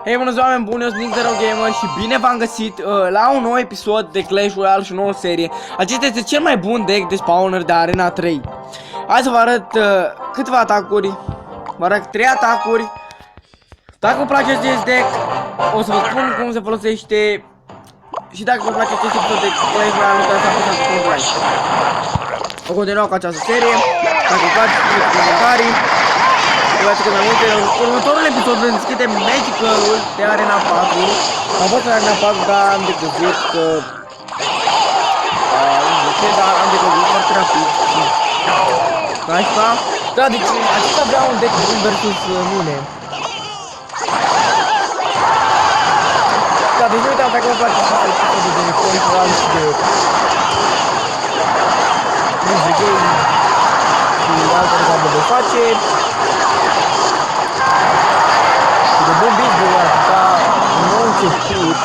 Hei, bună ziua, oameni buni, eu sunt NickZeroGamer și bine v-am găsit la un nou episod de Clash Royale și o nouă serie. Acesta este cel mai bun deck de spawner de Arena 3. Hai să vă arăt câteva atacuri. Vă arăt 3 atacuri. Dacă vă place acest deck, o să vă spun cum se folosește. Și dacă vă place acest episod de Clash Royale, nu uitați să apăsați butonul like. O continuăm cu această serie. Dacă vă place, scrieți comentarii. Uitați că mai multe. Următorul episod deschide Magical-ul de Arena 4. Am fost în Arena 4, dar am decăzut că... dar am decăzut foarte rapid. Așa. Da, deci acesta avea un deck bun versus mine. Da, deci nu uitați, dacă vă place acest episod de Clash Royale și de... Game și alte regardă de face. De bun business ar putea nou început.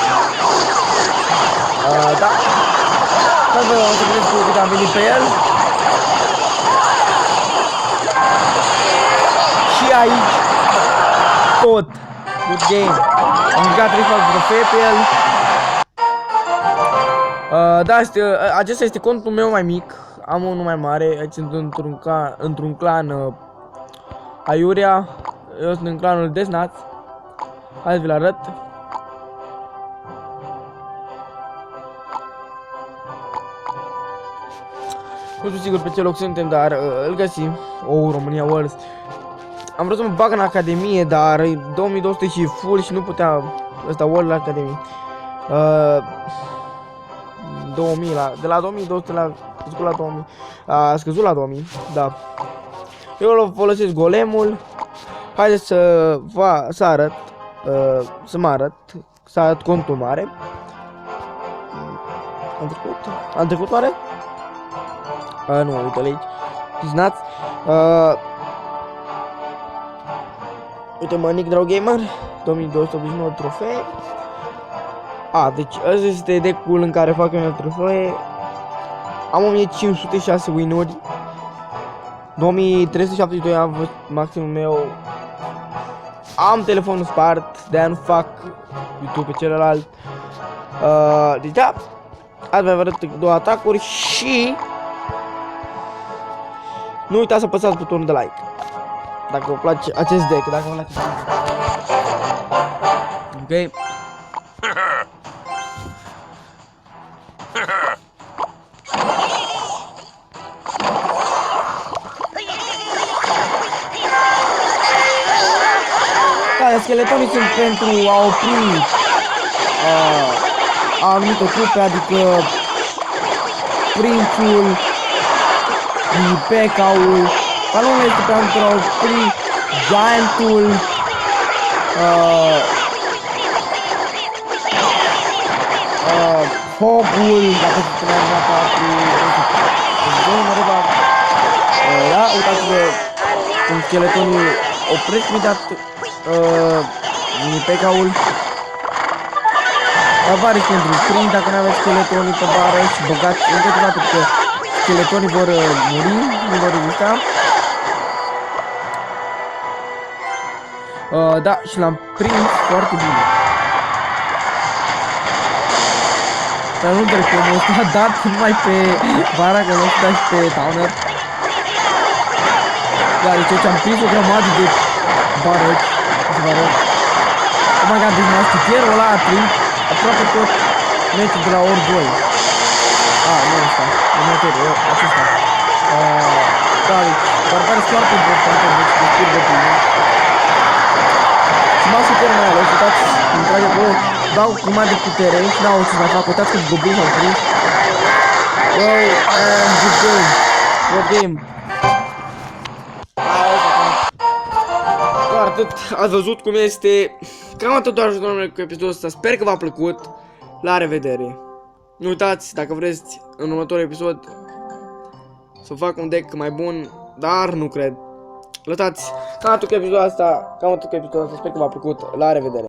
Da. Să vă o să vedeți cu cât am venit pe el. Și aici tot. Good game. Am jucat 3 trofee pe el. Da, acesta este contul meu mai mic. Am unul mai mare. Aici sunt într-un clan Aiurea. Eu sunt în clanul Desnaț. Hai să vi-l arăt. Nu știu sigur pe ce loc suntem, dar îl găsim. România World. Am vrut să mă bag în academie, dar 2200 și full și nu putea ăsta World la academie. 2000 de la 2200 la scăzut la 2000. A scăzut la 2000, da. Eu folosesc golemul. Haideți să arăt. Să mă arăt. Să arăt contul mare. Am trecut oare? Nu, uite-l aici. Disnați. Uite mă, NickZeroGamer 2289 trofee. Deci ăsta este deck-ul în care fac eu trofee. Am 1506 win-uri. 2372 am fost maximul meu. Am telefonul spart, de-aia nu fac YouTube pe celălalt. Deci da, azi vă arăt 2 atacuri și nu uitați să apăsați butonul de like dacă vă place acest deck, dacă vă place. Ok. Scheletonii sunt pentru a opri anumite trupe, adică prințul, P.K.-ul. Balonul este pentru a opri Giantul, Fogul, dacă se spunea la 4. Da, uitați-vă cum scheletonii opresc imediat P.K.-ul. Avarici pentru prin, dacă nu aveți scheletonii pe bară și băgați încă ceva, pentru că scheletonii vor muri, nu vor rezista. Da, și l-am prins foarte bine. Dar nu trebuie că mă a dat numai pe vara, că nu știu și pe Towner. Da, deci am prins o grămadă de barăci. Oh my god, deci masticierul ăla a prins aproape tot meciul de la ori 2. Nu ăsta, următorul, acesta. Da, deci, barbară foarte importantă, deci de scurt de prima. Și masticierul mai ales, uitați, îmi trage acolo, dau prima de putere și n-au ce să mai fac, uitați cât goblin s-au prins. Wow, and good game. Good game. Atât, ați văzut cum este. Cam atât doar ajutorul cu episodul ăsta. Sper că v-a plăcut. La revedere. Nu uitați, dacă vreți în următorul episod să fac un deck mai bun, dar nu cred. Lăsați cam atât cu episodul ăsta. Sper că v-a plăcut. La revedere.